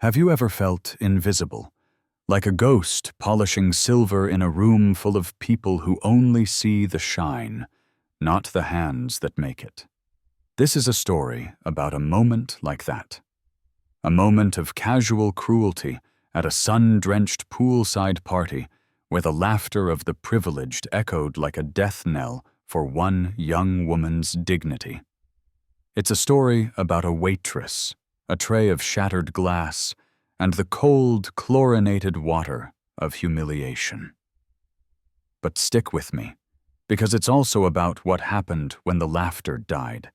Have you ever felt invisible, like a ghost polishing silver in a room full of people who only see the shine, not the hands that make it? This is a story about a moment like that. A moment of casual cruelty at a sun-drenched poolside party where the laughter of the privileged echoed like a death knell for one young woman's dignity. It's a story about a waitress, a tray of shattered glass, and the cold, chlorinated water of humiliation. But stick with me, because it's also about what happened when the laughter died,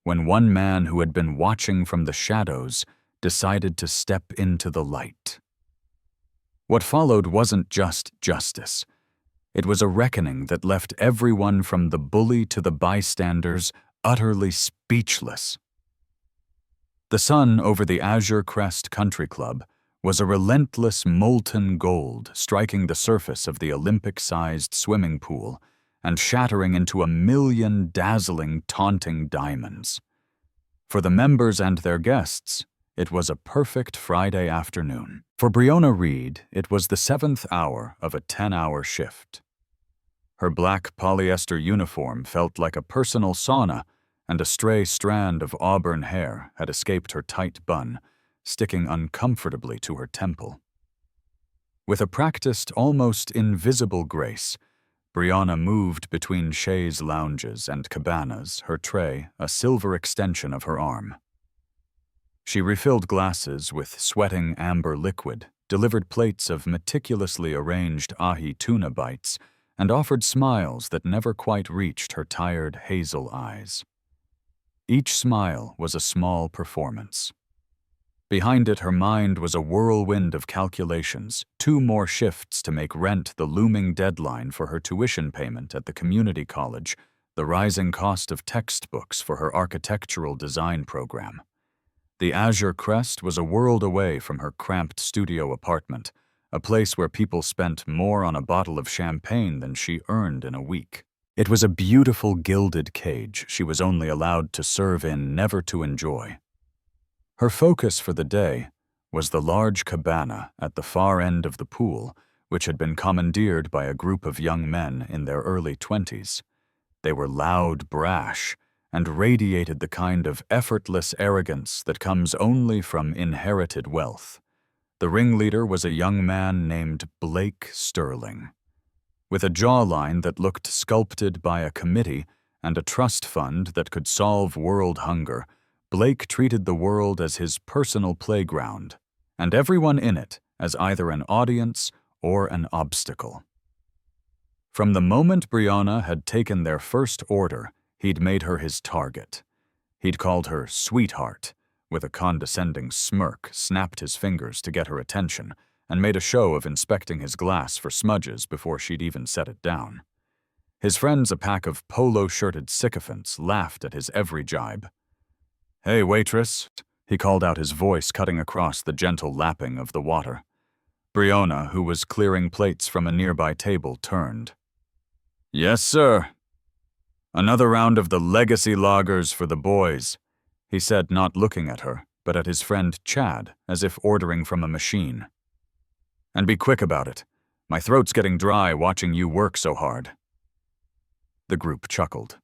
when one man who had been watching from the shadows decided to step into the light. What followed wasn't just justice. It was a reckoning that left everyone from the bully to the bystanders utterly speechless. The sun over the Azure Crest Country Club was a relentless molten gold striking the surface of the Olympic-sized swimming pool and shattering into 1,000,000 dazzling, taunting diamonds. For the members and their guests, it was a perfect Friday afternoon. For Breonna Reed, it was the 7th hour of a 10-hour shift. Her black polyester uniform felt like a personal sauna, and a stray strand of auburn hair had escaped her tight bun, sticking uncomfortably to her temple. With a practiced, almost invisible grace, Breonna moved between chaise lounges and cabanas, her tray a silver extension of her arm. She refilled glasses with sweating amber liquid, delivered plates of meticulously arranged ahi tuna bites, and offered smiles that never quite reached her tired hazel eyes. Each smile was a small performance. Behind it, her mind was a whirlwind of calculations, 2 more shifts to make rent the looming deadline for her tuition payment at the community college, the rising cost of textbooks for her architectural design program. The Azure Crest was a world away from her cramped studio apartment, a place where people spent more on a bottle of champagne than she earned in a week. It was a beautiful gilded cage she was only allowed to serve in, never to enjoy. Her focus for the day was the large cabana at the far end of the pool, which had been commandeered by a group of young men in their early 20s. They were loud, brash, and radiated the kind of effortless arrogance that comes only from inherited wealth. The ringleader was a young man named Blake Sterling. With a jawline that looked sculpted by a committee and a trust fund that could solve world hunger, Blake treated the world as his personal playground, and everyone in it as either an audience or an obstacle. From the moment Breonna had taken their first order, he'd made her his target. He'd called her sweetheart, with a condescending smirk, snapped his fingers to get her attention, and made a show of inspecting his glass for smudges before she'd even set it down. His friends, a pack of polo-shirted sycophants, laughed at his every jibe. "Hey, waitress," he called out, his voice cutting across the gentle lapping of the water. Breonna, who was clearing plates from a nearby table, turned. "Yes, sir. Another round of the legacy lagers for the boys," he said, not looking at her, but at his friend Chad, as if ordering from a machine. "And be quick about it. My throat's getting dry watching you work so hard." The group chuckled.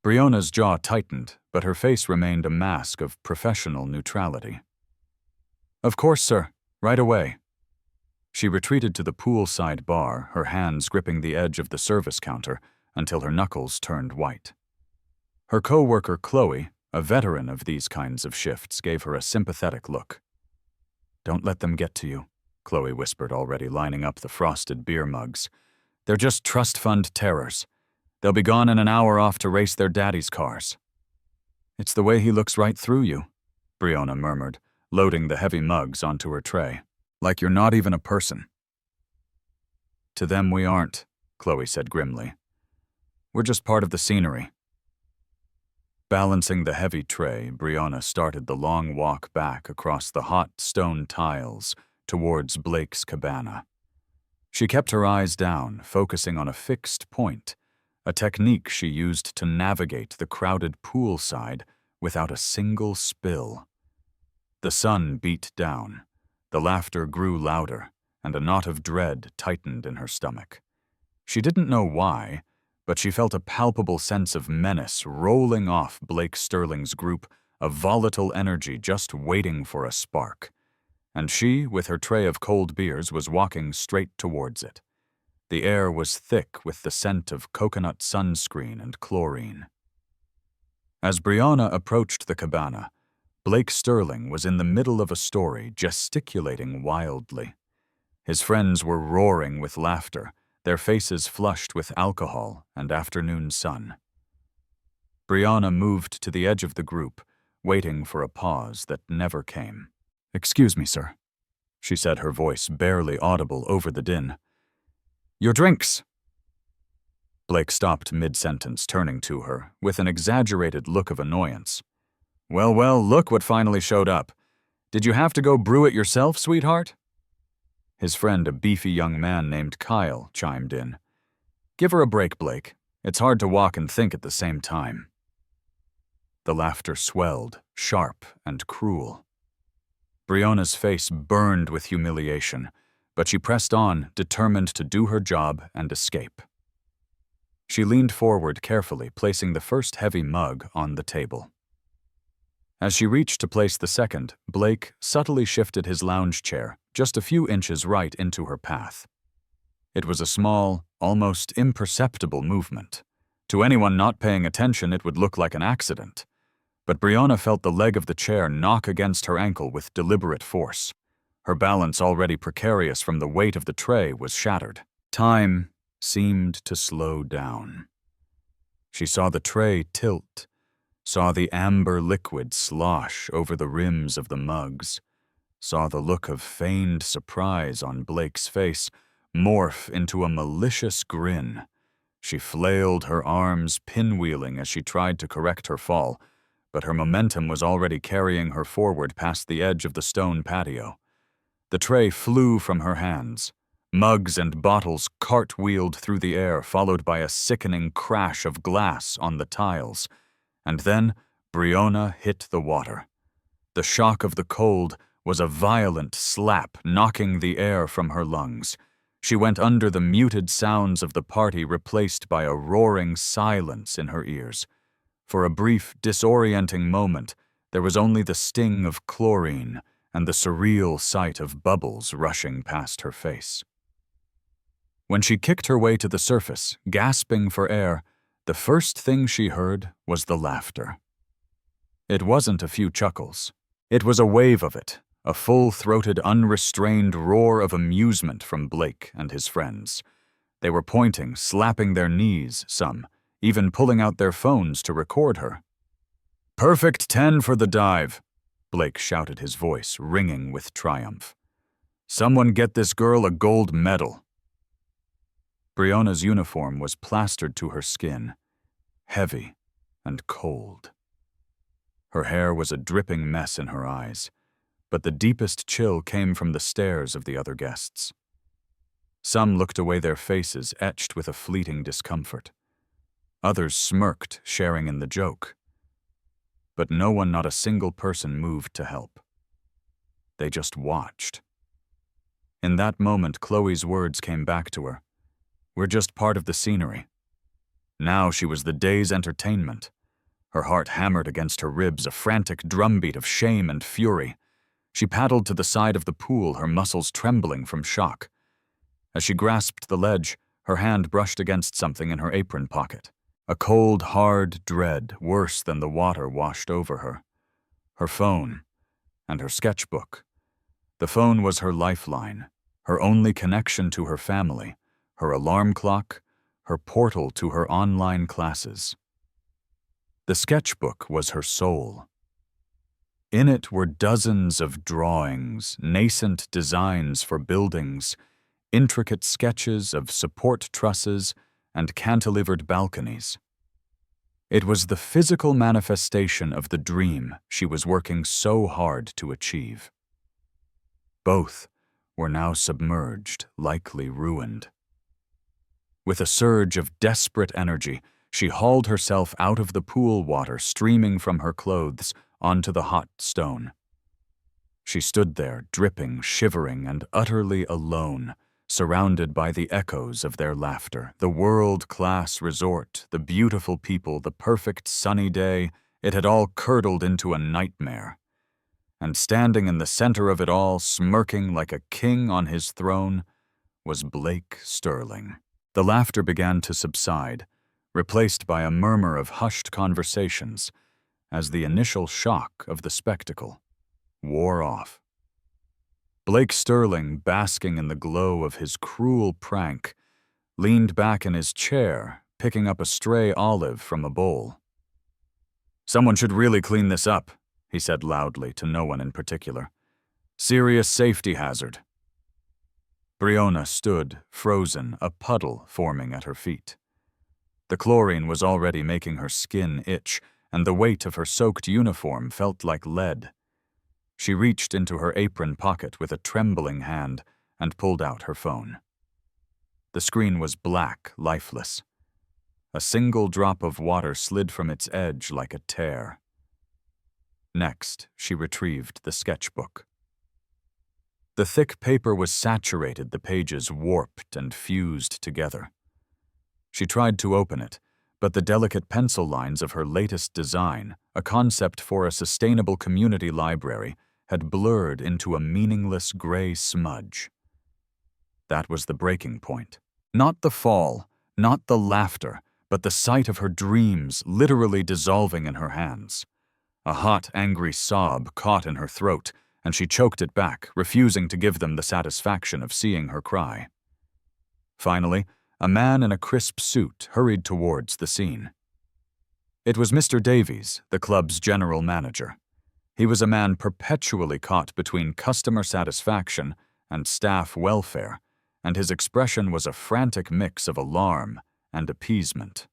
Breonna's jaw tightened, but her face remained a mask of professional neutrality. "Of course, sir. Right away." She retreated to the poolside bar, her hands gripping the edge of the service counter until her knuckles turned white. Her co-worker Chloe, a veteran of these kinds of shifts, gave her a sympathetic look. "Don't let them get to you," Chloe whispered, already lining up the frosted beer mugs. "They're just trust fund terrors. They'll be gone in an hour off to race their daddy's cars." "It's the way he looks right through you," Breonna murmured, loading the heavy mugs onto her tray. "Like you're not even a person." "To them we aren't," Chloe said grimly. "We're just part of the scenery." Balancing the heavy tray, Breonna started the long walk back across the hot stone tiles towards Blake's cabana. She kept her eyes down, focusing on a fixed point, a technique she used to navigate the crowded poolside without a single spill. The sun beat down. The laughter grew louder, and a knot of dread tightened in her stomach. She didn't know why, but she felt a palpable sense of menace rolling off Blake Sterling's group, a volatile energy just waiting for a spark. And she, with her tray of cold beers, was walking straight towards it. The air was thick with the scent of coconut sunscreen and chlorine. As Brianna approached the cabana, Blake Sterling was in the middle of a story, gesticulating wildly. His friends were roaring with laughter, their faces flushed with alcohol and afternoon sun. Brianna moved to the edge of the group, waiting for a pause that never came. "Excuse me, sir," she said, her voice barely audible over the din. "Your drinks!" Blake stopped mid-sentence, turning to her, with an exaggerated look of annoyance. Well, look what finally showed up. Did you have to go brew it yourself, sweetheart?" His friend, a beefy young man named Kyle, chimed in. "Give her a break, Blake. It's hard to walk and think at the same time." The laughter swelled, sharp and cruel. Brianna's face burned with humiliation, but she pressed on, determined to do her job and escape. She leaned forward carefully, placing the first heavy mug on the table. As she reached to place the second, Blake subtly shifted his lounge chair just a few inches right into her path. It was a small, almost imperceptible movement. To anyone not paying attention, it would look like an accident. But Brianna felt the leg of the chair knock against her ankle with deliberate force. Her balance, already precarious from the weight of the tray, was shattered. Time seemed to slow down. She saw the tray tilt, saw the amber liquid slosh over the rims of the mugs, saw the look of feigned surprise on Blake's face morph into a malicious grin. She flailed her arms, pinwheeling as she tried to correct her fall, but her momentum was already carrying her forward past the edge of the stone patio. The tray flew from her hands. Mugs and bottles cartwheeled through the air, followed by a sickening crash of glass on the tiles. And then Brianna hit the water. The shock of the cold was a violent slap, knocking the air from her lungs. She went under the muted sounds of the party, replaced by a roaring silence in her ears. For a brief, disorienting moment, there was only the sting of chlorine and the surreal sight of bubbles rushing past her face. When she kicked her way to the surface, gasping for air, the first thing she heard was the laughter. It wasn't a few chuckles. It was a wave of it, a full-throated, unrestrained roar of amusement from Blake and his friends. They were pointing, slapping their knees, some, even pulling out their phones to record her. "Perfect 10 for the dive," Blake shouted, his voice ringing with triumph. "Someone get this girl a gold medal." Brianna's uniform was plastered to her skin, heavy and cold. Her hair was a dripping mess in her eyes, but the deepest chill came from the stares of the other guests. Some looked away, their faces etched with a fleeting discomfort. Others smirked, sharing in the joke. But no one, not a single person, moved to help. They just watched. In that moment, Chloe's words came back to her. "We're just part of the scenery." Now she was the day's entertainment. Her heart hammered against her ribs, a frantic drumbeat of shame and fury. She paddled to the side of the pool, her muscles trembling from shock. As she grasped the ledge, her hand brushed against something in her apron pocket. A cold, hard dread, worse than the water, washed over her. Her phone and her sketchbook. The phone was her lifeline, her only connection to her family, her alarm clock, her portal to her online classes. The sketchbook was her soul. In it were dozens of drawings, nascent designs for buildings, intricate sketches of support trusses and cantilevered balconies. It was the physical manifestation of the dream she was working so hard to achieve. Both were now submerged, likely ruined. With a surge of desperate energy, she hauled herself out of the pool water streaming from her clothes onto the hot stone. She stood there, dripping, shivering, and utterly alone, surrounded by the echoes of their laughter. The world-class resort, the beautiful people, the perfect sunny day, it had all curdled into a nightmare. And standing in the center of it all, smirking like a king on his throne, was Blake Sterling. The laughter began to subside, replaced by a murmur of hushed conversations, as the initial shock of the spectacle wore off. Blake Sterling, basking in the glow of his cruel prank, leaned back in his chair, picking up a stray olive from a bowl. "Someone should really clean this up," he said loudly to no one in particular. "Serious safety hazard." Briona stood, frozen, a puddle forming at her feet. The chlorine was already making her skin itch, and the weight of her soaked uniform felt like lead. She reached into her apron pocket with a trembling hand and pulled out her phone. The screen was black, lifeless. A single drop of water slid from its edge like a tear. Next, she retrieved the sketchbook. The thick paper was saturated, the pages warped and fused together. She tried to open it, but the delicate pencil lines of her latest design, a concept for a sustainable community library, had blurred into a meaningless gray smudge. That was the breaking point. Not the fall, not the laughter, but the sight of her dreams literally dissolving in her hands. A hot, angry sob caught in her throat, and she choked it back, refusing to give them the satisfaction of seeing her cry. Finally, a man in a crisp suit hurried towards the scene. It was Mr. Davies, the club's general manager. He was a man perpetually caught between customer satisfaction and staff welfare, and his expression was a frantic mix of alarm and appeasement.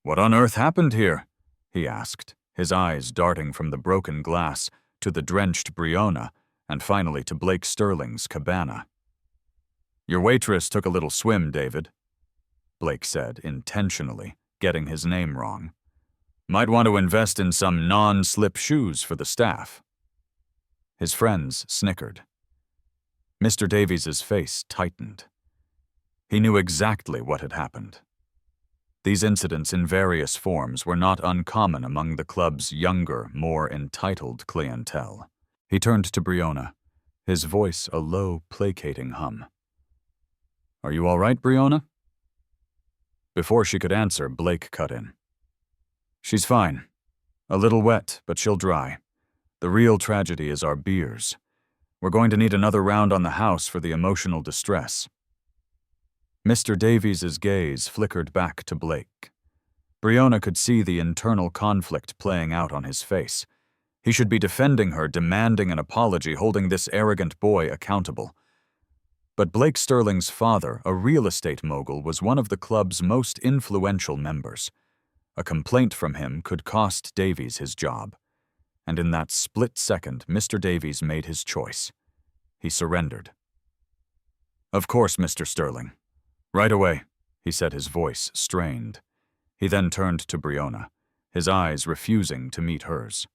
"What on earth happened here?" he asked, his eyes darting from the broken glass to the drenched Briona, and finally to Blake Sterling's cabana. "Your waitress took a little swim, David," Blake said, intentionally, getting his name wrong. "Might want to invest in some non-slip shoes for the staff." His friends snickered. Mr. Davies's face tightened. He knew exactly what had happened. These incidents in various forms were not uncommon among the club's younger, more entitled clientele. He turned to Briona, his voice a low, placating hum. "Are you all right, Briona?" Before she could answer, Blake cut in. "She's fine. A little wet, but she'll dry. The real tragedy is our beers. We're going to need another round on the house for the emotional distress." Mr. Davies's gaze flickered back to Blake. Briona could see the internal conflict playing out on his face. He should be defending her, demanding an apology, holding this arrogant boy accountable. But Blake Sterling's father, a real estate mogul, was one of the club's most influential members. A complaint from him could cost Davies his job. And in that split second, Mr. Davies made his choice. He surrendered. "Of course, Mr. Sterling. Right away," he said, his voice strained. He then turned to Briona, his eyes refusing to meet hers.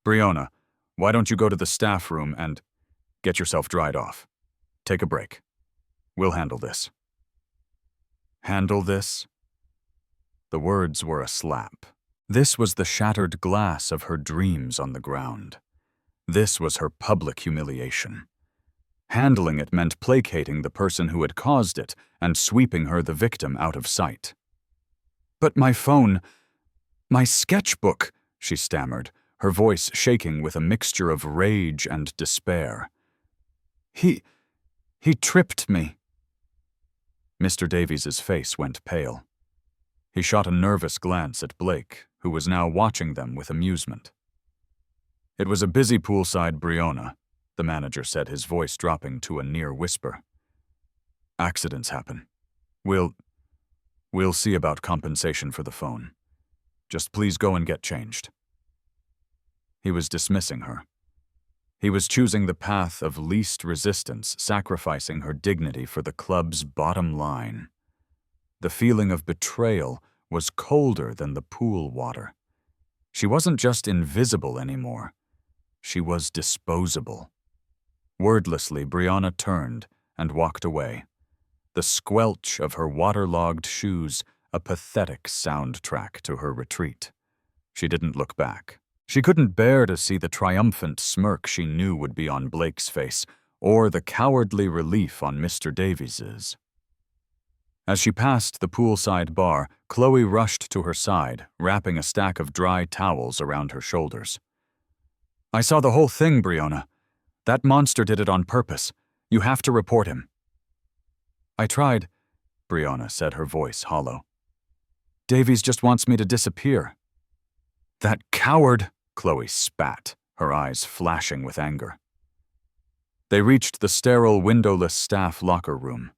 "Briona, why don't you go to the staff room and get yourself dried off? Take a break. We'll handle this." Handle this? The words were a slap. This was the shattered glass of her dreams on the ground. This was her public humiliation. Handling it meant placating the person who had caused it and sweeping her, the victim, out of sight. "But my phone, my sketchbook," she stammered, her voice shaking with a mixture of rage and despair. He tripped me." Mr. Davies's face went pale. He shot a nervous glance at Blake, who was now watching them with amusement. "It was a busy poolside Briona," the manager said, his voice dropping to a near whisper. "Accidents happen. We'll see about compensation for the phone. Just please go and get changed." He was dismissing her. He was choosing the path of least resistance, sacrificing her dignity for the club's bottom line. The feeling of betrayal was colder than the pool water. She wasn't just invisible anymore. She was disposable. Wordlessly, Brianna turned and walked away. The squelch of her waterlogged shoes a pathetic soundtrack to her retreat. She didn't look back. She couldn't bear to see the triumphant smirk she knew would be on Blake's face, or the cowardly relief on Mr. Davies's. As she passed the poolside bar, Chloe rushed to her side, wrapping a stack of dry towels around her shoulders. "I saw the whole thing, Brianna. That monster did it on purpose. You have to report him." "I tried," Brianna said, her voice hollow. "Davies just wants me to disappear." "That coward!" Chloe spat, her eyes flashing with anger. They reached the sterile, windowless staff locker room.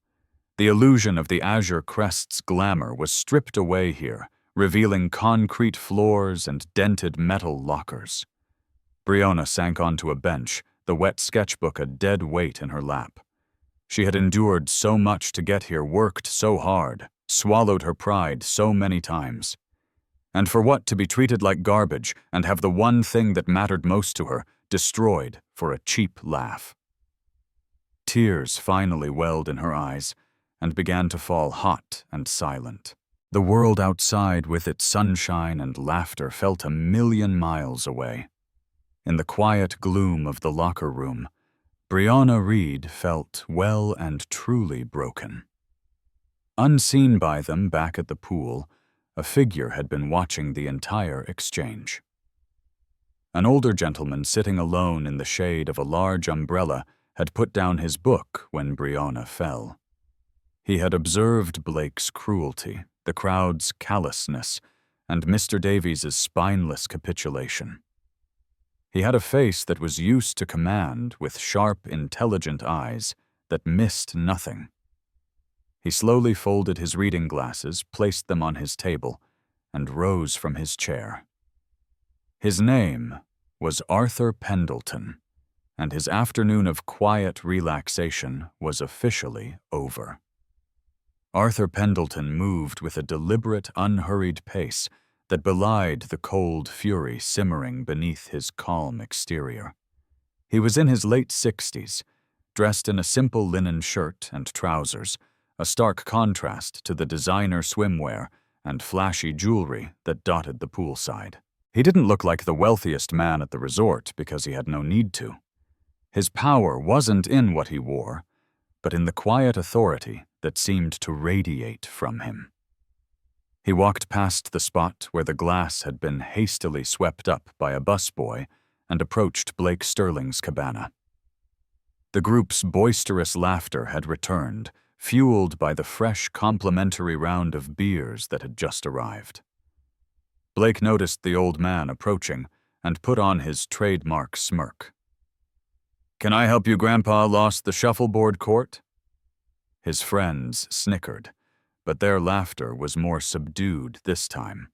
The illusion of the Azure Crest's glamour was stripped away here, revealing concrete floors and dented metal lockers. Brianna sank onto a bench, the wet sketchbook a dead weight in her lap. She had endured so much to get here, worked so hard, swallowed her pride so many times. And for what, to be treated like garbage and have the one thing that mattered most to her destroyed for a cheap laugh. Tears finally welled in her eyes and began to fall hot and silent. The world outside with its sunshine and laughter felt 1,000,000 miles away. In the quiet gloom of the locker room, Brianna Reed felt well and truly broken. Unseen by them back at the pool, a figure had been watching the entire exchange. An older gentleman sitting alone in the shade of a large umbrella had put down his book when Brianna fell. He had observed Blake's cruelty, the crowd's callousness, and Mr. Davies's spineless capitulation. He had a face that was used to command, with sharp, intelligent eyes that missed nothing. He slowly folded his reading glasses, placed them on his table, and rose from his chair. His name was Arthur Pendleton, and his afternoon of quiet relaxation was officially over. Arthur Pendleton moved with a deliberate, unhurried pace that belied the cold fury simmering beneath his calm exterior. He was in his late 60s, dressed in a simple linen shirt and trousers, a stark contrast to the designer swimwear and flashy jewelry that dotted the poolside. He didn't look like the wealthiest man at the resort because he had no need to. His power wasn't in what he wore, but in the quiet authority that seemed to radiate from him. He walked past the spot where the glass had been hastily swept up by a busboy and approached Blake Sterling's cabana. The group's boisterous laughter had returned, fueled by the fresh complimentary round of beers that had just arrived. Blake noticed the old man approaching and put on his trademark smirk. "Can I help you, Grandpa lost the shuffleboard court?" His friends snickered, but their laughter was more subdued this time.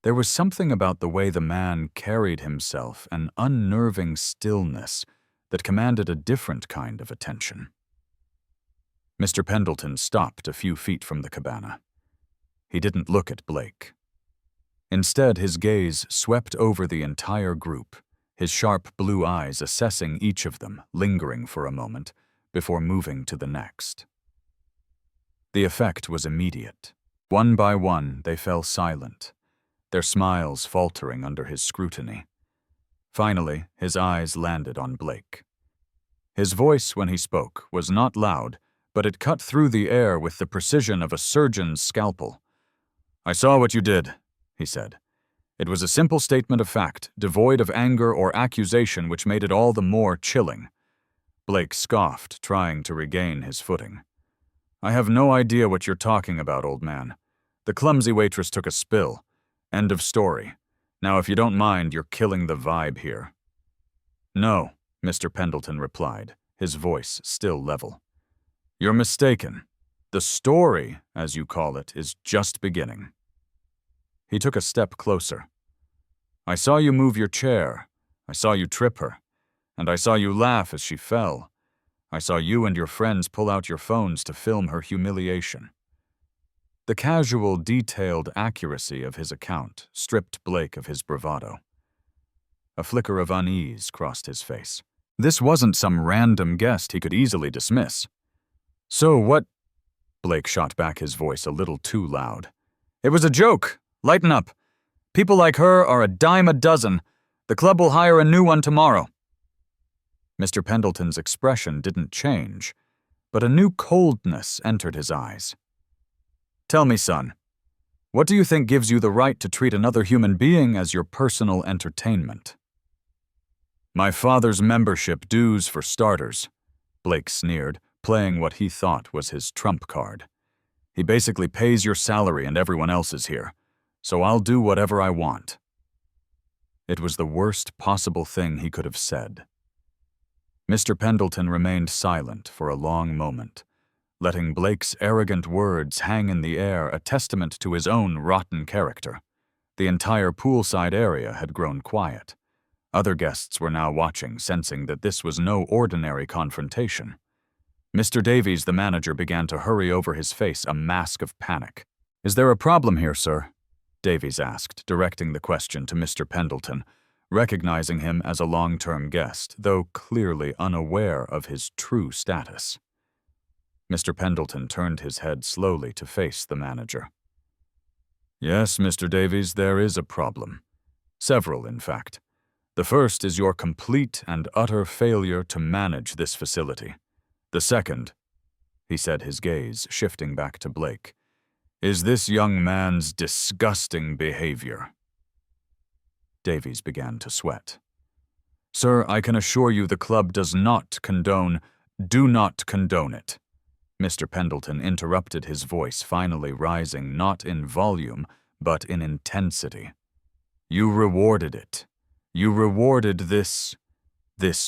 There was something about the way the man carried himself, an unnerving stillness that commanded a different kind of attention. Mr. Pendleton stopped a few feet from the cabana. He didn't look at Blake. Instead, his gaze swept over the entire group, his sharp blue eyes assessing each of them, lingering for a moment, before moving to the next. The effect was immediate. One by one, they fell silent, their smiles faltering under his scrutiny. Finally, his eyes landed on Blake. His voice, when he spoke, was not loud, but it cut through the air with the precision of a surgeon's scalpel. "I saw what you did," he said. "It was a simple statement of fact, devoid of anger or accusation, which made it all the more chilling." Blake scoffed, trying to regain his footing. "I have no idea what you're talking about, old man. The clumsy waitress took a spill. End of story. Now, if you don't mind, you're killing the vibe here." "No," Mr. Pendleton replied, his voice still level. "You're mistaken. The story, as you call it, is just beginning." He took a step closer. "I saw you move your chair. I saw you trip her. And I saw you laugh as she fell. I saw you and your friends pull out your phones to film her humiliation." The casual, detailed accuracy of his account stripped Blake of his bravado. A flicker of unease crossed his face. This wasn't some random guest he could easily dismiss. "So what?" Blake shot back, his voice a little too loud. "It was a joke. Lighten up. People like her are a dime a dozen. The club will hire a new one tomorrow." Mr. Pendleton's expression didn't change, but a new coldness entered his eyes. "Tell me, son, what do you think gives you the right to treat another human being as your personal entertainment?" "My father's membership dues, for starters," Blake sneered, playing what he thought was his trump card. "He basically pays your salary and everyone else's here, so I'll do whatever I want." It was the worst possible thing he could have said. Mr. Pendleton remained silent for a long moment, letting Blake's arrogant words hang in the air, a testament to his own rotten character. The entire poolside area had grown quiet. Other guests were now watching, sensing that this was no ordinary confrontation. Mr. Davies, the manager, began to hurry over his face, a mask of panic. "Is there a problem here, sir?" Davies asked, directing the question to Mr. Pendleton, recognizing him as a long-term guest, though clearly unaware of his true status. Mr. Pendleton turned his head slowly to face the manager. "Yes, Mr. Davies, there is a problem. Several, in fact. The first is your complete and utter failure to manage this facility. The second," he said, his gaze shifting back to Blake, "is this young man's disgusting behavior." Davies began to sweat. "Sir, I can assure you the club do not condone it." Mr. Pendleton interrupted, his voice finally rising not in volume, but in intensity. "You rewarded it. You rewarded this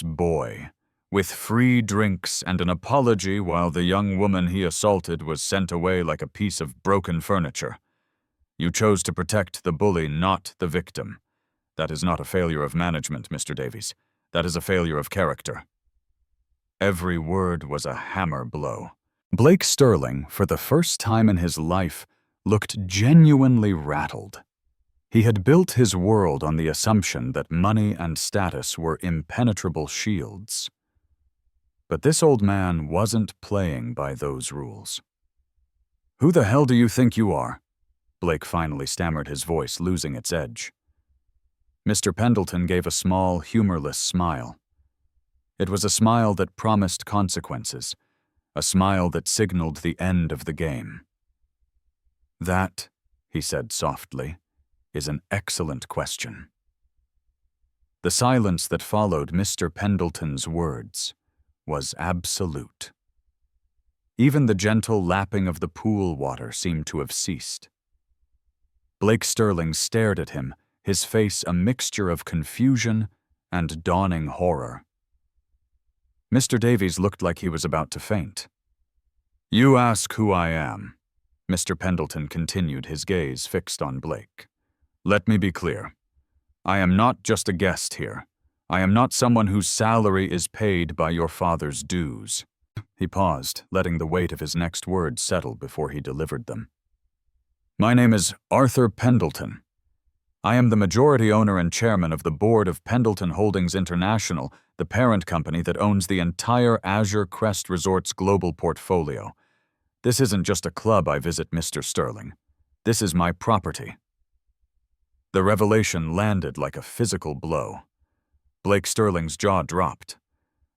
boy with free drinks and an apology while the young woman he assaulted was sent away like a piece of broken furniture. You chose to protect the bully, not the victim. That is not a failure of management, Mr. Davies. That is a failure of character." Every word was a hammer blow. Blake Sterling, for the first time in his life, looked genuinely rattled. He had built his world on the assumption that money and status were impenetrable shields. But this old man wasn't playing by those rules. "Who the hell do you think you are?" Blake finally stammered, his voice losing its edge. Mr. Pendleton gave a small, humorless smile. It was a smile that promised consequences, a smile that signaled the end of the game. "That," he said softly, "is an excellent question." The silence that followed Mr. Pendleton's words was absolute. Even the gentle lapping of the pool water seemed to have ceased. Blake Sterling stared at him, his face a mixture of confusion and dawning horror. Mr. Davies looked like he was about to faint. "You ask who I am," Mr. Pendleton continued, his gaze fixed on Blake. "Let me be clear. I am not just a guest here. I am not someone whose salary is paid by your father's dues." He paused, letting the weight of his next words settle before he delivered them. "My name is Arthur Pendleton. I am the majority owner and chairman of the board of Pendleton Holdings International, the parent company that owns the entire Azure Crest Resorts global portfolio. This isn't just a club I visit, Mr. Sterling. This is my property." The revelation landed like a physical blow. Blake Sterling's jaw dropped.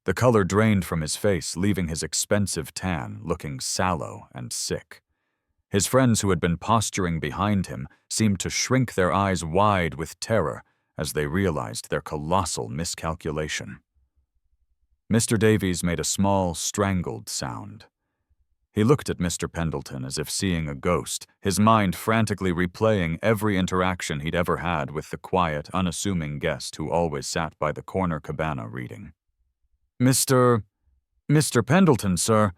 The color drained from his face, leaving his expensive tan looking sallow and sick. His friends who had been posturing behind him seemed to shrink, their eyes wide with terror as they realized their colossal miscalculation. Mr. Davies made a small, strangled sound. He looked at Mr. Pendleton as if seeing a ghost, his mind frantically replaying every interaction he'd ever had with the quiet, unassuming guest who always sat by the corner cabana reading. Mr. Pendleton, sir,"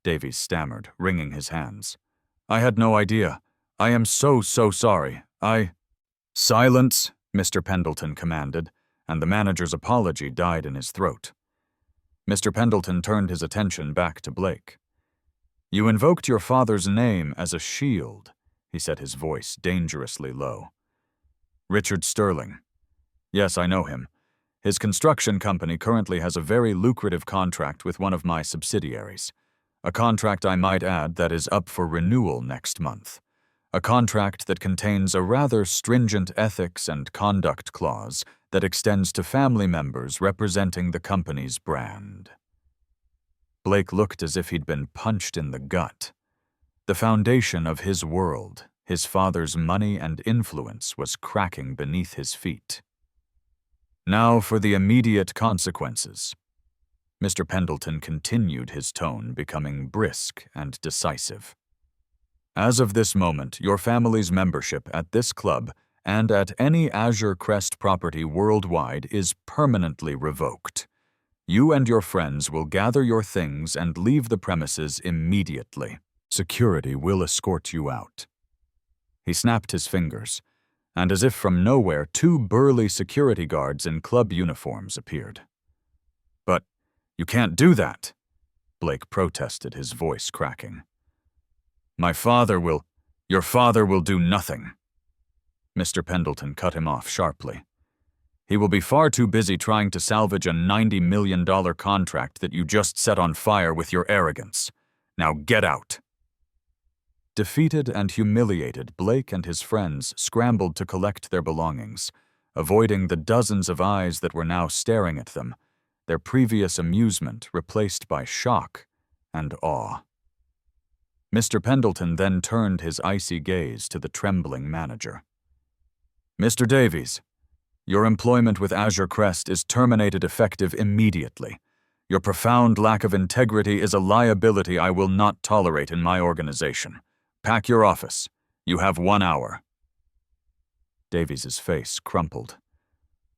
Davies stammered, wringing his hands. "I had no idea. I am so sorry. "Silence," Mr. Pendleton commanded, and the manager's apology died in his throat. Mr. Pendleton turned his attention back to Blake. "You invoked your father's name as a shield," he said, his voice dangerously low. "Richard Sterling. Yes, I know him. His construction company currently has a very lucrative contract with one of my subsidiaries. A contract, I might add, that is up for renewal next month. A contract that contains a rather stringent ethics and conduct clause that extends to family members representing the company's brand. Blake looked as if he'd been punched in the gut. The foundation of his world, his father's money and influence, was cracking beneath his feet. Now for the immediate consequences. Mr. Pendleton continued, his tone becoming brisk and decisive. As of this moment, your family's membership at this club and at any Azure Crest property worldwide is permanently revoked. You and your friends will gather your things and leave the premises immediately. Security will escort you out. He snapped his fingers, and as if from nowhere, 2 burly security guards in club uniforms appeared. But you can't do that, Blake protested, his voice cracking. Your father will do nothing. Mr. Pendleton cut him off sharply. He will be far too busy trying to salvage a $90 million contract that you just set on fire with your arrogance. Now get out. Defeated and humiliated, Blake and his friends scrambled to collect their belongings, avoiding the dozens of eyes that were now staring at them, their previous amusement replaced by shock and awe. Mr. Pendleton then turned his icy gaze to the trembling manager. Mr. Davies, your employment with Azure Crest is terminated effective immediately. Your profound lack of integrity is a liability I will not tolerate in my organization. Pack your office. You have 1 hour. Davies's face crumpled.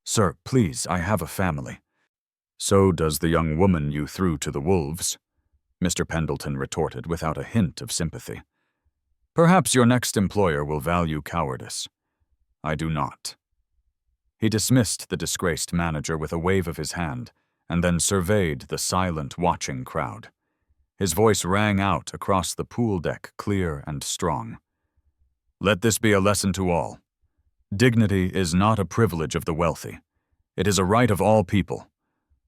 Sir, please, I have a family. So does the young woman you threw to the wolves, Mr. Pendleton retorted without a hint of sympathy. Perhaps your next employer will value cowardice. I do not. He dismissed the disgraced manager with a wave of his hand, and then surveyed the silent, watching crowd. His voice rang out across the pool deck, clear and strong. Let this be a lesson to all. Dignity is not a privilege of the wealthy. It is a right of all people,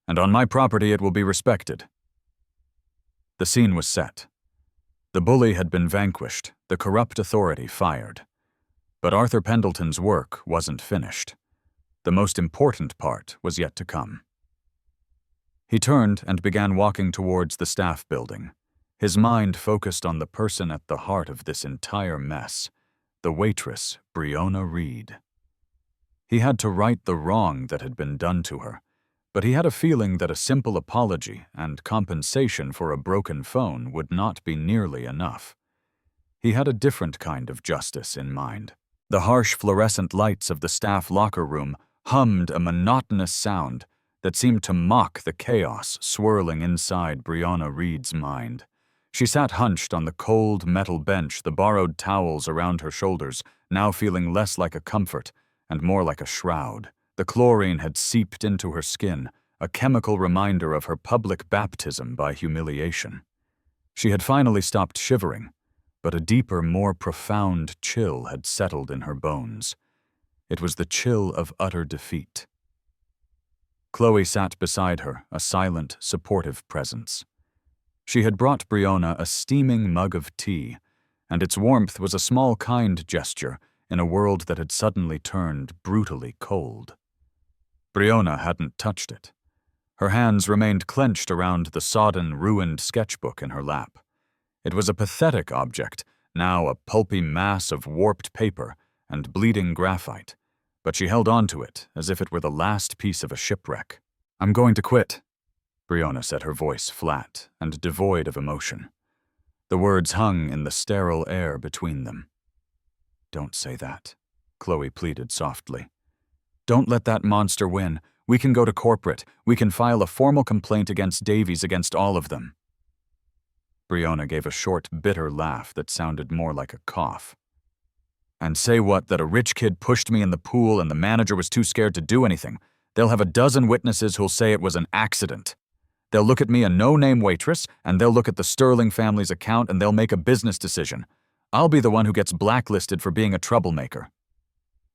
and on my property it will be respected. The scene was set. The bully had been vanquished, the corrupt authority fired. But Arthur Pendleton's work wasn't finished. The most important part was yet to come. He turned and began walking towards the staff building, his mind focused on the person at the heart of this entire mess, the waitress, Breonna Reed. He had to right the wrong that had been done to her, but he had a feeling that a simple apology and compensation for a broken phone would not be nearly enough. He had a different kind of justice in mind. The harsh fluorescent lights of the staff locker room hummed a monotonous sound that seemed to mock the chaos swirling inside Breonna Reed's mind. She sat hunched on the cold metal bench, the borrowed towels around her shoulders, now feeling less like a comfort and more like a shroud. The chlorine had seeped into her skin, a chemical reminder of her public baptism by humiliation. She had finally stopped shivering, but a deeper, more profound chill had settled in her bones. It was the chill of utter defeat. Chloe sat beside her, a silent, supportive presence. She had brought Breonna a steaming mug of tea, and its warmth was a small, kind gesture in a world that had suddenly turned brutally cold. Breonna hadn't touched it. Her hands remained clenched around the sodden, ruined sketchbook in her lap. It was a pathetic object, now a pulpy mass of warped paper and bleeding graphite, but she held on to it as if it were the last piece of a shipwreck. I'm going to quit, Breonna said, her voice flat and devoid of emotion. The words hung in the sterile air between them. Don't say that, Chloe pleaded softly. Don't let that monster win. We can go to corporate. We can file a formal complaint against Davies, against all of them. Breonna gave a short, bitter laugh that sounded more like a cough. And say what? That a rich kid pushed me in the pool and the manager was too scared to do anything. They'll have a dozen witnesses who'll say it was an accident. They'll look at me, a no-name waitress, and they'll look at the Sterling family's account and they'll make a business decision. I'll be the one who gets blacklisted for being a troublemaker.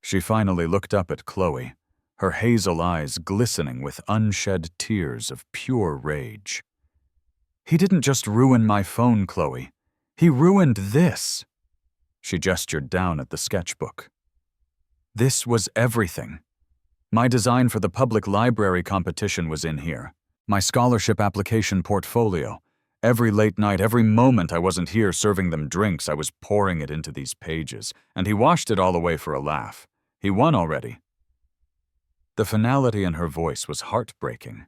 She finally looked up at Chloe, her hazel eyes glistening with unshed tears of pure rage. "He didn't just ruin my phone, Chloe. He ruined this." She gestured down at the sketchbook. "This was everything. My design for the public library competition was in here. My scholarship application portfolio. Every late night, every moment I wasn't here serving them drinks, I was pouring it into these pages, and he washed it all away for a laugh. He won already." The finality in her voice was heartbreaking.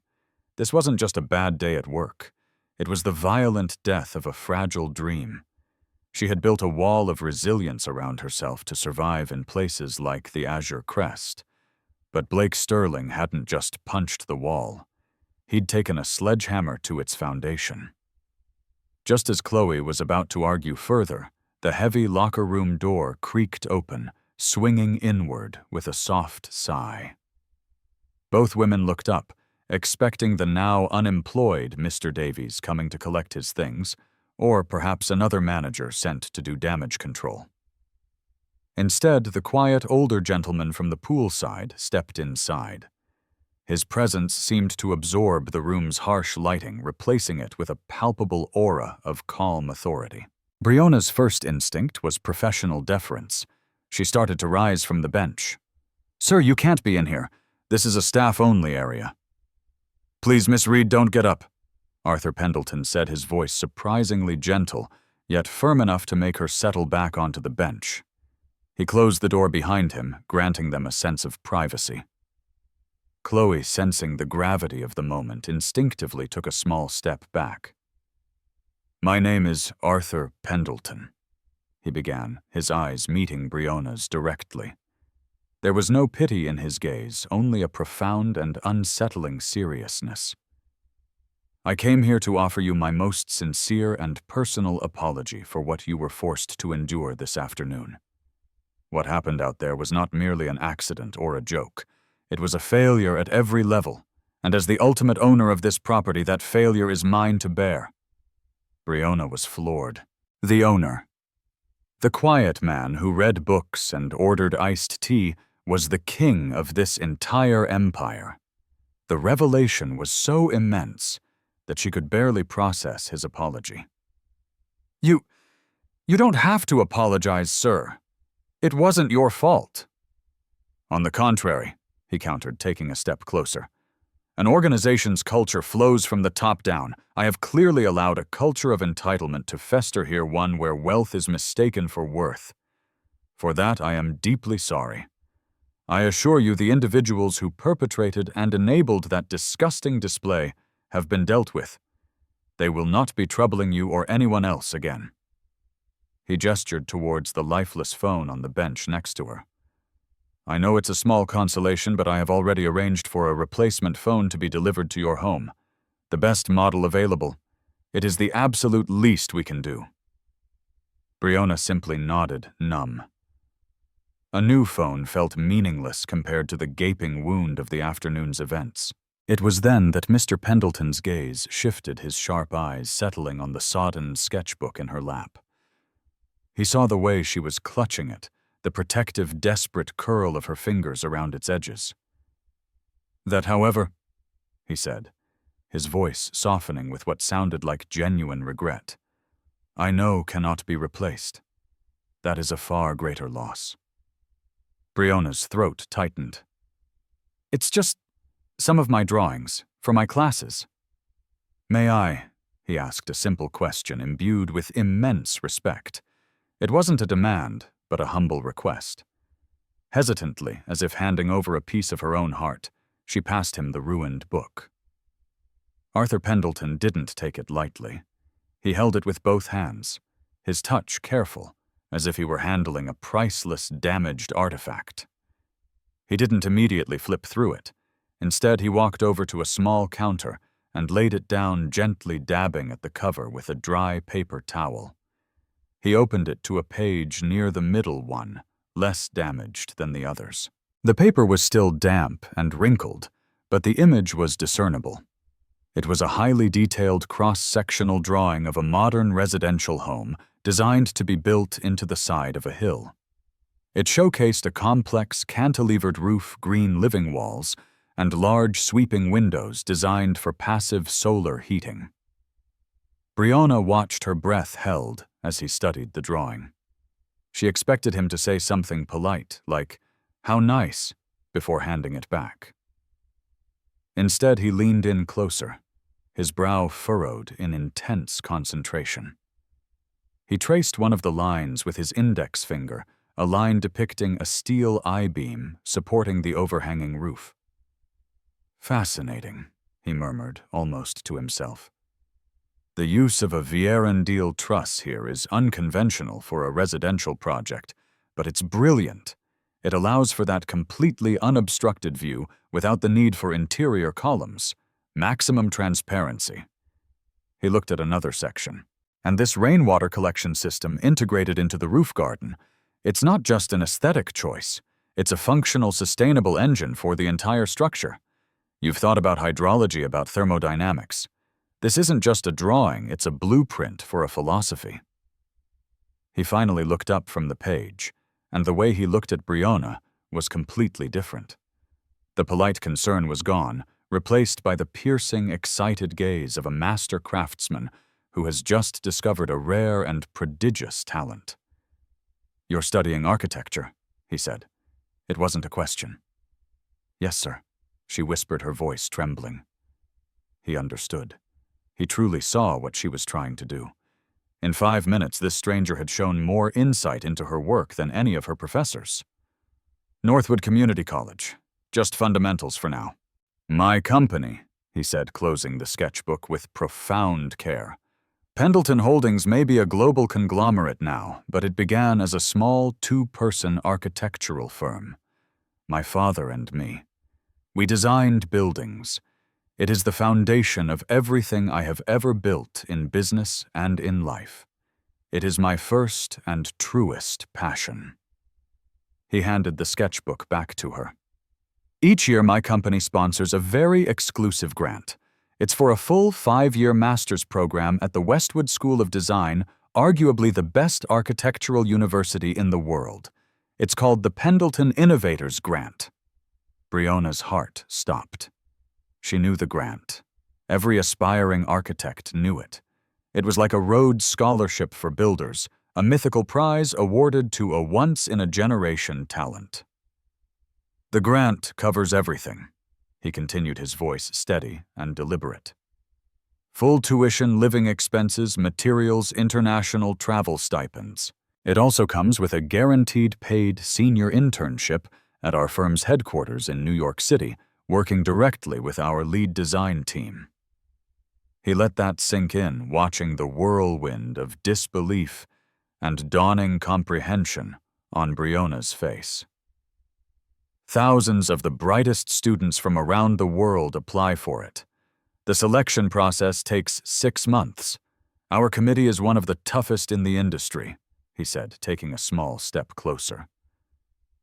This wasn't just a bad day at work. It was the violent death of a fragile dream. She had built a wall of resilience around herself to survive in places like the Azure Crest. But Blake Sterling hadn't just punched the wall. He'd taken a sledgehammer to its foundation. Just as Chloe was about to argue further, the heavy locker room door creaked open, swinging inward with a soft sigh. Both women looked up, expecting the now unemployed Mr. Davies coming to collect his things, or perhaps another manager sent to do damage control. Instead, the quiet older gentleman from the poolside stepped inside. His presence seemed to absorb the room's harsh lighting, replacing it with a palpable aura of calm authority. Briona's first instinct was professional deference. She started to rise from the bench. "Sir, you can't be in here. This is a staff-only area." "Please, Miss Reed, don't get up," Arthur Pendleton said, his voice surprisingly gentle, yet firm enough to make her settle back onto the bench. He closed the door behind him, granting them a sense of privacy. Chloe, sensing the gravity of the moment, instinctively took a small step back. "My name is Arthur Pendleton," he began, his eyes meeting Briona's directly. There was no pity in his gaze, only a profound and unsettling seriousness. "I came here to offer you my most sincere and personal apology for what you were forced to endure this afternoon. What happened out there was not merely an accident or a joke. It was a failure at every level, and as the ultimate owner of this property, that failure is mine to bear." Briona was floored. The owner, the quiet man who read books and ordered iced tea, was the king of this entire empire. The revelation was so immense that she could barely process his apology. You don't have to apologize, sir. It wasn't your fault." "On the contrary," he countered, taking a step closer. "An organization's culture flows from the top down. I have clearly allowed a culture of entitlement to fester here, one where wealth is mistaken for worth. For that I am deeply sorry. I assure you the individuals who perpetrated and enabled that disgusting display have been dealt with. They will not be troubling you or anyone else again." He gestured towards the lifeless phone on the bench next to her. "I know it's a small consolation, but I have already arranged for a replacement phone to be delivered to your home. The best model available. It is the absolute least we can do." Briona simply nodded, numb. A new phone felt meaningless compared to the gaping wound of the afternoon's events. It was then that Mr. Pendleton's gaze shifted, his sharp eyes settling on the sodden sketchbook in her lap. He saw the way she was clutching it, the protective, desperate curl of her fingers around its edges. "That, however," he said, his voice softening with what sounded like genuine regret, "I know cannot be replaced. That is a far greater loss." Briona's throat tightened. "It's just some of my drawings, for my classes." "May I?" he asked, a simple question imbued with immense respect. It wasn't a demand, but a humble request. Hesitantly, as if handing over a piece of her own heart, she passed him the ruined book. Arthur Pendleton didn't take it lightly. He held it with both hands, his touch careful, as if he were handling a priceless, damaged artifact. He didn't immediately flip through it. Instead, he walked over to a small counter and laid it down, gently dabbing at the cover with a dry paper towel. He opened it to a page near the middle one, less damaged than the others. The paper was still damp and wrinkled, but the image was discernible. It was a highly detailed cross-sectional drawing of a modern residential home designed to be built into the side of a hill. It showcased a complex, cantilevered roof, green living walls, and large sweeping windows designed for passive solar heating. Brianna watched, her breath held as he studied the drawing. She expected him to say something polite, like, "How nice," before handing it back. Instead, he leaned in closer, his brow furrowed in intense concentration. He traced one of the lines with his index finger, a line depicting a steel I-beam supporting the overhanging roof. "Fascinating," he murmured, almost to himself. "The use of a Vierendeel truss here is unconventional for a residential project, but it's brilliant. It allows for that completely unobstructed view without the need for interior columns. Maximum transparency." He looked at another section. "And this rainwater collection system integrated into the roof garden, it's not just an aesthetic choice. It's a functional, sustainable engine for the entire structure. You've thought about hydrology, about thermodynamics. This isn't just a drawing, it's a blueprint for a philosophy." He finally looked up from the page, and the way he looked at Brianna was completely different. The polite concern was gone, replaced by the piercing, excited gaze of a master craftsman who has just discovered a rare and prodigious talent. "You're studying architecture," he said. It wasn't a question. "Yes, sir," she whispered, her voice trembling. He understood. He truly saw what she was trying to do. In 5 minutes, this stranger had shown more insight into her work than any of her professors. "Northwood Community College. Just fundamentals for now." "My company," he said, closing the sketchbook with profound care. "Pendleton Holdings may be a global conglomerate now, but it began as a small 2-person architectural firm. My father and me. We designed buildings. It is the foundation of everything I have ever built in business and in life. It is my first and truest passion." He handed the sketchbook back to her. "Each year, my company sponsors a very exclusive grant. It's for a full 5-year master's program at the Westwood School of Design, arguably the best architectural university in the world. It's called the Pendleton Innovators Grant." Brianna's heart stopped. She knew the grant. Every aspiring architect knew it. It was like a Rhodes Scholarship for builders, a mythical prize awarded to a once-in-a-generation talent. "The grant covers everything," he continued, his voice steady and deliberate. "Full tuition, living expenses, materials, international travel stipends. It also comes with a guaranteed paid senior internship at our firm's headquarters in New York City, working directly with our lead design team." He let that sink in, watching the whirlwind of disbelief and dawning comprehension on Brianna's face. "Thousands of the brightest students from around the world apply for it. The selection process takes 6 months. Our committee is one of the toughest in the industry," he said, taking a small step closer.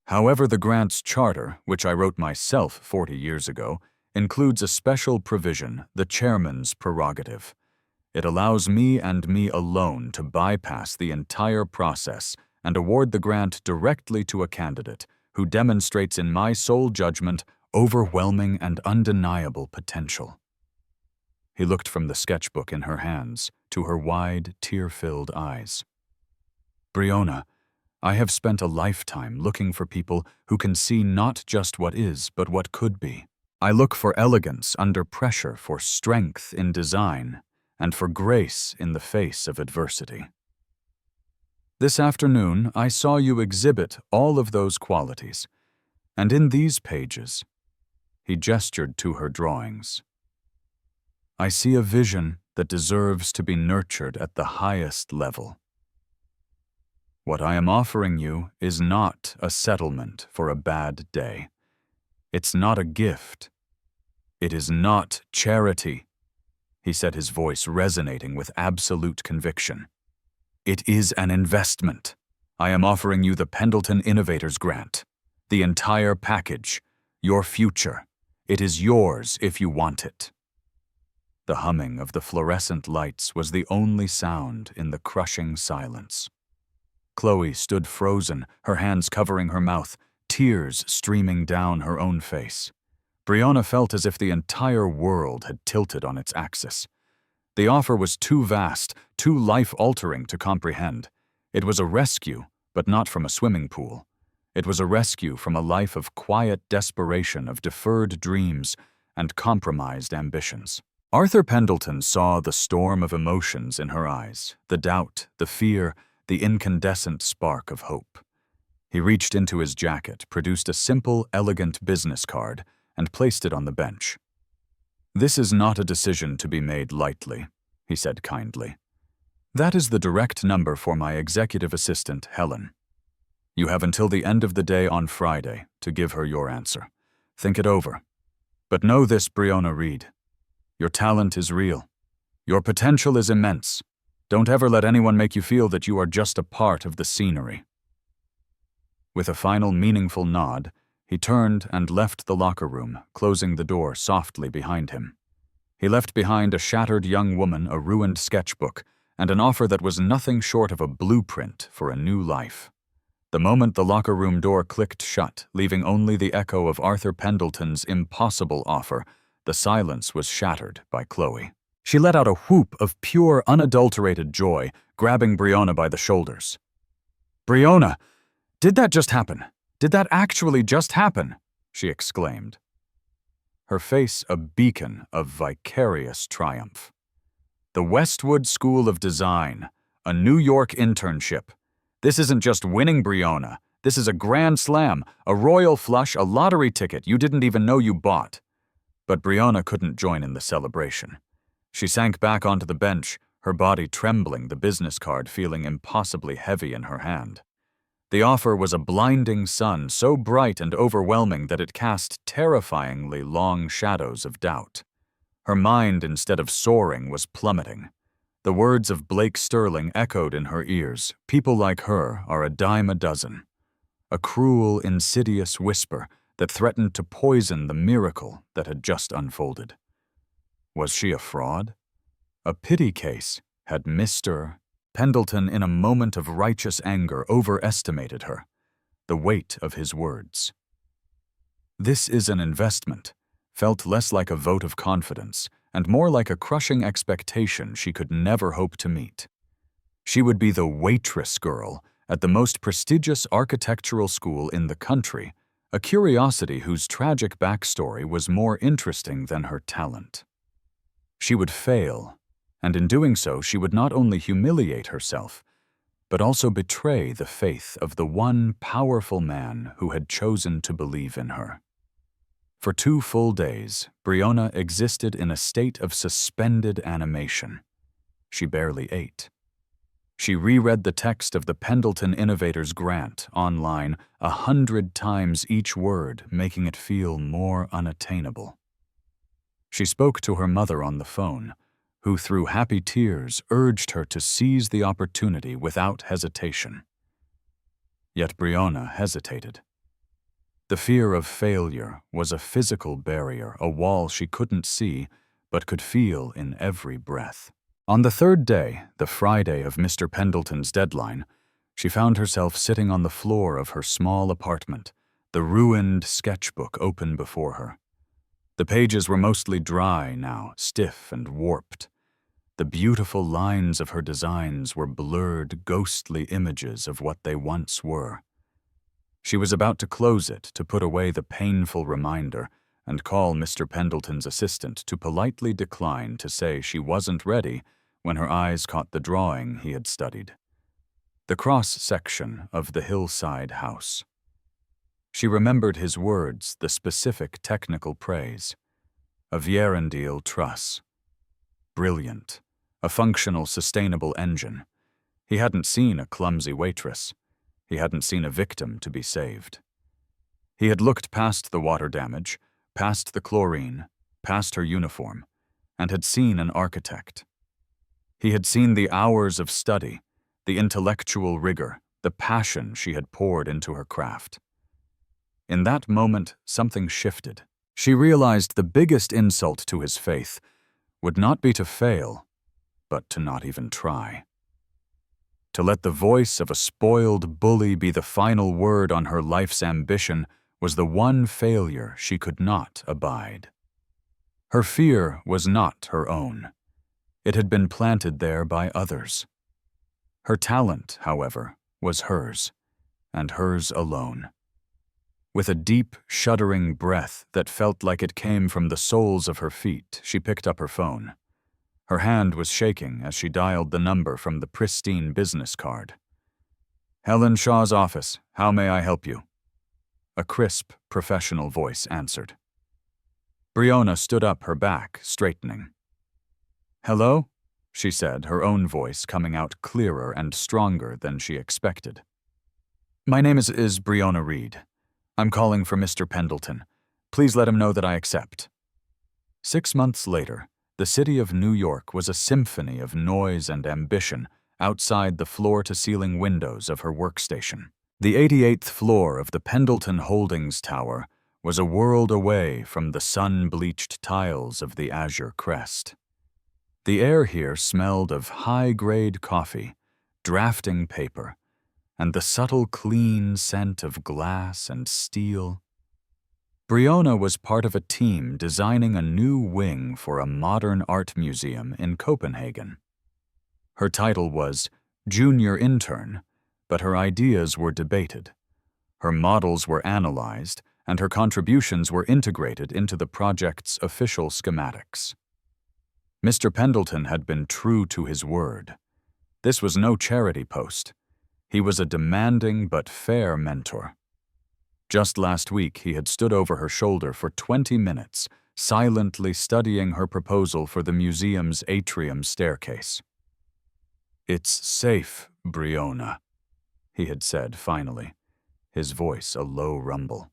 "However, the grant's charter, which I wrote myself 40 years ago, includes a special provision, the chairman's prerogative. It allows me and me alone to bypass the entire process and award the grant directly to a candidate who demonstrates in my sole judgment overwhelming and undeniable potential." He looked from the sketchbook in her hands to her wide, tear-filled eyes. "Brianna, I have spent a lifetime looking for people who can see not just what is, but what could be. I look for elegance under pressure, for strength in design, and for grace in the face of adversity. This afternoon, I saw you exhibit all of those qualities, and in these pages," he gestured to her drawings, "I see a vision that deserves to be nurtured at the highest level. What I am offering you is not a settlement for a bad day. It's not a gift. It is not charity," he said, his voice resonating with absolute conviction. "It is an investment. I am offering you the Pendleton Innovators Grant. The entire package. Your future. It is yours if you want it." The humming of the fluorescent lights was the only sound in the crushing silence. Chloe stood frozen, her hands covering her mouth, tears streaming down her own face. Brianna felt as if the entire world had tilted on its axis. The offer was too vast, too life-altering to comprehend. It was a rescue, but not from a swimming pool. It was a rescue from a life of quiet desperation, of deferred dreams and compromised ambitions. Arthur Pendleton saw the storm of emotions in her eyes, the doubt, the fear, the incandescent spark of hope. He reached into his jacket, produced a simple, elegant business card, and placed it on the bench. "This is not a decision to be made lightly," he said kindly. "That is the direct number for my executive assistant, Helen. You have until the end of the day on Friday to give her your answer. Think it over. But know this, Brianna Reed. Your talent is real. Your potential is immense. Don't ever let anyone make you feel that you are just a part of the scenery." With a final meaningful nod, he turned and left the locker room, closing the door softly behind him. He left behind a shattered young woman, a ruined sketchbook, and an offer that was nothing short of a blueprint for a new life. The moment the locker room door clicked shut, leaving only the echo of Arthur Pendleton's impossible offer, the silence was shattered by Chloe. She let out a whoop of pure, unadulterated joy, grabbing Brianna by the shoulders. "Brianna, did that just happen? Did that actually just happen?" she exclaimed. Her face a beacon of vicarious triumph. The Westwood School of Design, a New York internship. This isn't just winning, Brianna. This is a grand slam, a royal flush, a lottery ticket you didn't even know you bought. But Brianna couldn't join in the celebration. She sank back onto the bench, her body trembling, the business card feeling impossibly heavy in her hand. The offer was a blinding sun, so bright and overwhelming that it cast terrifyingly long shadows of doubt. Her mind, instead of soaring, was plummeting. The words of Blake Sterling echoed in her ears. People like her are a dime a dozen. A cruel, insidious whisper that threatened to poison the miracle that had just unfolded. Was she a fraud? A pity case? Had Mr. Pendleton, in a moment of righteous anger, overestimated her? The weight of his words. "This is an investment," felt less like a vote of confidence and more like a crushing expectation she could never hope to meet. She would be the Waitress girl at the most prestigious architectural school in the country, a curiosity whose tragic backstory was more interesting than her talent. She would fail, and in doing so she would not only humiliate herself, but also betray the faith of the one powerful man who had chosen to believe in her. For 2 full days, Brianna existed in a state of suspended animation. She barely ate. She reread the text of the Pendleton Innovators Grant online 100 times each word, making it feel more unattainable. She spoke to her mother on the phone, who through happy tears urged her to seize the opportunity without hesitation. Yet Brianna hesitated. The fear of failure was a physical barrier, a wall she couldn't see but could feel in every breath. On the 3rd day, the Friday of Mr. Pendleton's deadline, she found herself sitting on the floor of her small apartment, the ruined sketchbook open before her. The pages were mostly dry now, stiff and warped. The beautiful lines of her designs were blurred, ghostly images of what they once were. She was about to close it, to put away the painful reminder, and call Mr. Pendleton's assistant to politely decline to say she wasn't ready when her eyes caught the drawing he had studied. The cross-section of the hillside house. She remembered his words, the specific technical praise. A Vierendeel truss. Brilliant. A functional, sustainable engine. He hadn't seen a clumsy waitress. He hadn't seen a victim to be saved. He had looked past the water damage, past the chlorine, past her uniform, and had seen an architect. He had seen the hours of study, the intellectual rigor, the passion she had poured into her craft. In that moment, something shifted. She realized the biggest insult to his faith would not be to fail, but to not even try. To let the voice of a spoiled bully be the final word on her life's ambition was the one failure she could not abide. Her fear was not her own. It had been planted there by others. Her talent, however, was hers, and hers alone. With a deep, shuddering breath that felt like it came from the soles of her feet, she picked up her phone. Her hand was shaking as she dialed the number from the pristine business card. "Helen Shaw's office. How may I help you?" A crisp, professional voice answered. Briona stood up, her back straightening. "Hello?" she said, her own voice coming out clearer and stronger than she expected. "My name is Briona Reed. I'm calling for Mr. Pendleton. Please let him know that I accept." 6 months later, the city of New York was a symphony of noise and ambition outside the floor-to-ceiling windows of her workstation. The 88th floor of the Pendleton Holdings Tower was a world away from the sun-bleached tiles of the Azure Crest. The air here smelled of high-grade coffee, drafting paper, and the subtle clean scent of glass and steel. Briona was part of a team designing a new wing for a modern art museum in Copenhagen. Her title was Junior Intern, but her ideas were debated. Her models were analyzed, and her contributions were integrated into the project's official schematics. Mr. Pendleton had been true to his word. This was no charity post. He was a demanding but fair mentor. Just last week, he had stood over her shoulder for 20 minutes, silently studying her proposal for the museum's atrium staircase. "It's safe, Briona," he had said finally, his voice a low rumble.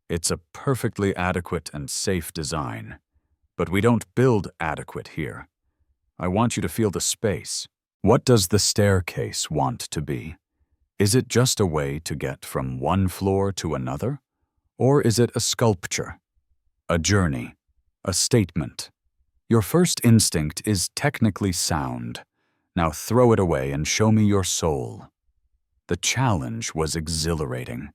"It's a perfectly adequate and safe design, but we don't build adequate here. I want you to feel the space. What does the staircase want to be? Is it just a way to get from one floor to another? Or is it a sculpture? A journey? A statement? Your first instinct is technically sound. Now throw it away and show me your soul." The challenge was exhilarating.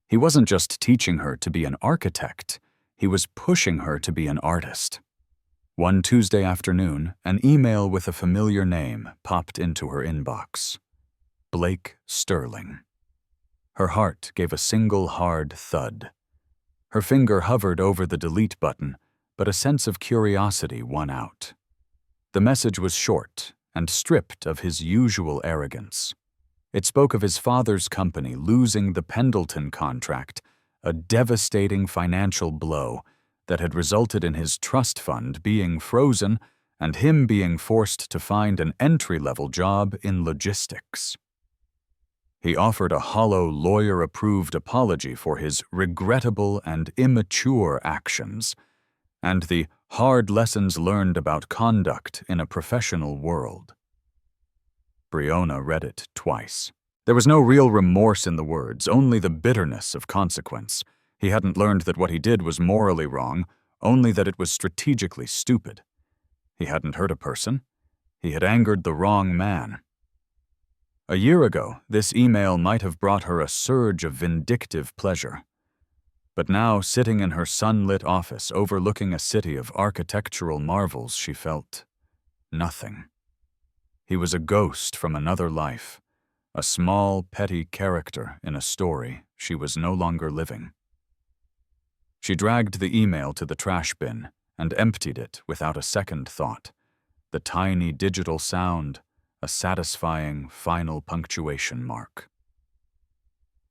He wasn't just teaching her to be an architect, he was pushing her to be an artist. One Tuesday afternoon, an email with a familiar name popped into her inbox. Blake Sterling. Her heart gave a single hard thud. Her finger hovered over the delete button, but a sense of curiosity won out. The message was short and stripped of his usual arrogance. It spoke of his father's company losing the Pendleton contract, a devastating financial blow that had resulted in his trust fund being frozen and him being forced to find an entry-level job in logistics. He offered a hollow, lawyer-approved apology for his regrettable and immature actions, and the hard lessons learned about conduct in a professional world. Briona read it twice. There was no real remorse in the words, only the bitterness of consequence. He hadn't learned that what he did was morally wrong, only that it was strategically stupid. He hadn't hurt a person. He had angered the wrong man. A year ago, this email might have brought her a surge of vindictive pleasure. But now, sitting in her sunlit office overlooking a city of architectural marvels, she felt nothing. He was a ghost from another life, a small, petty character in a story she was no longer living. She dragged the email to the trash bin and emptied it without a second thought. The tiny digital sound, a satisfying final punctuation mark.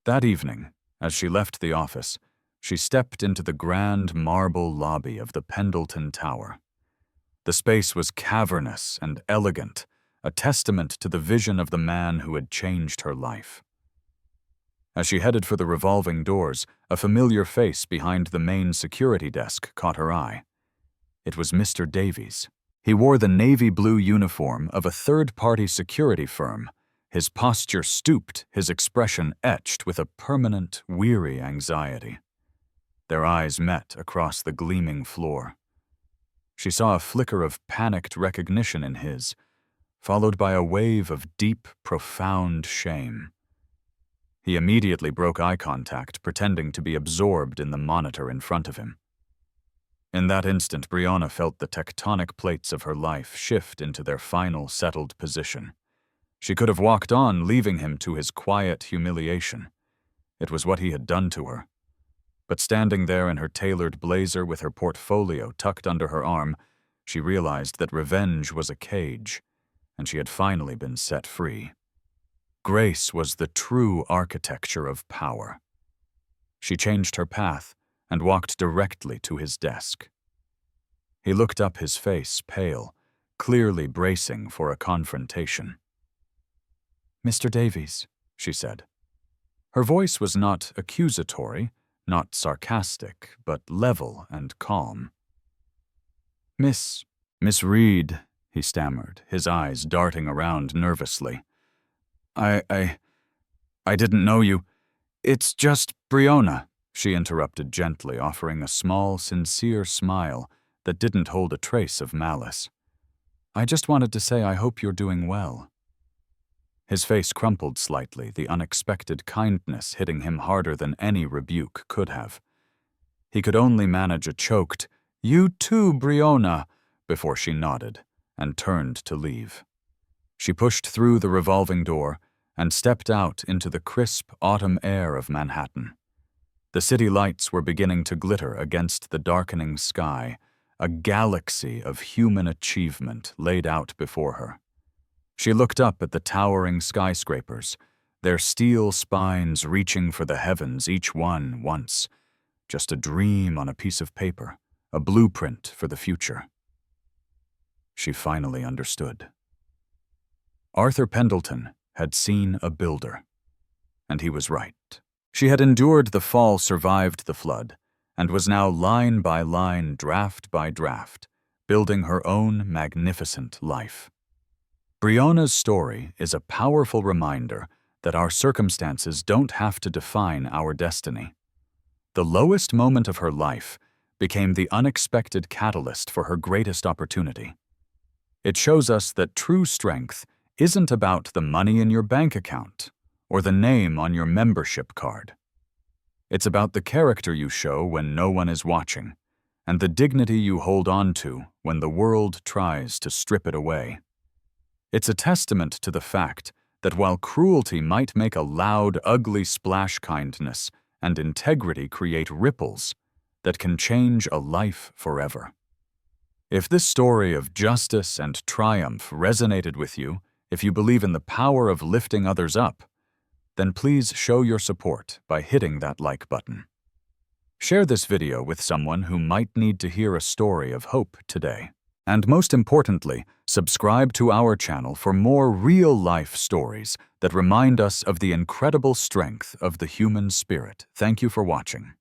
That evening, as she left the office, she stepped into the grand marble lobby of the Pendleton Tower. The space was cavernous and elegant, a testament to the vision of the man who had changed her life. As she headed for the revolving doors, a familiar face behind the main security desk caught her eye. It was Mr. Davies. He wore the navy blue uniform of a third-party security firm, his posture stooped, his expression etched with a permanent, weary anxiety. Their eyes met across the gleaming floor. She saw a flicker of panicked recognition in his, followed by a wave of deep, profound shame. He immediately broke eye contact, pretending to be absorbed in the monitor in front of him. In that instant, Brianna felt the tectonic plates of her life shift into their final settled position. She could have walked on, leaving him to his quiet humiliation. It was what he had done to her. But standing there in her tailored blazer with her portfolio tucked under her arm, she realized that revenge was a cage, and she had finally been set free. Grace was the true architecture of power. She changed her path and walked directly to his desk. He looked up, his face pale, clearly bracing for a confrontation. "Mr. Davies," she said. Her voice was not accusatory, not sarcastic, but level and calm. Miss Reed," he stammered, his eyes darting around nervously. I didn't know you. It's just Brianna," she interrupted gently, offering a small, sincere smile that didn't hold a trace of malice. "I just wanted to say I hope you're doing well." His face crumpled slightly, the unexpected kindness hitting him harder than any rebuke could have. He could only manage a choked, "You too, Brianna," before she nodded and turned to leave. She pushed through the revolving door and stepped out into the crisp autumn air of Manhattan. The city lights were beginning to glitter against the darkening sky, a galaxy of human achievement laid out before her. She looked up at the towering skyscrapers, their steel spines reaching for the heavens, each one once just a dream on a piece of paper, a blueprint for the future. She finally understood. Arthur Pendleton had seen a builder, and he was right. She had endured the fall, survived the flood, and was now line by line, draft by draft, building her own magnificent life. Brianna's story is a powerful reminder that our circumstances don't have to define our destiny. The lowest moment of her life became the unexpected catalyst for her greatest opportunity. It shows us that true strength isn't about the money in your bank account or the name on your membership card. It's about the character you show when no one is watching, and the dignity you hold on to when the world tries to strip it away. It's a testament to the fact that while cruelty might make a loud, ugly splash, kindness and integrity create ripples that can change a life forever. If this story of justice and triumph resonated with you, if you believe in the power of lifting others up, then please show your support by hitting that like button. Share this video with someone who might need to hear a story of hope today. And most importantly, subscribe to our channel for more real-life stories that remind us of the incredible strength of the human spirit. Thank you for watching.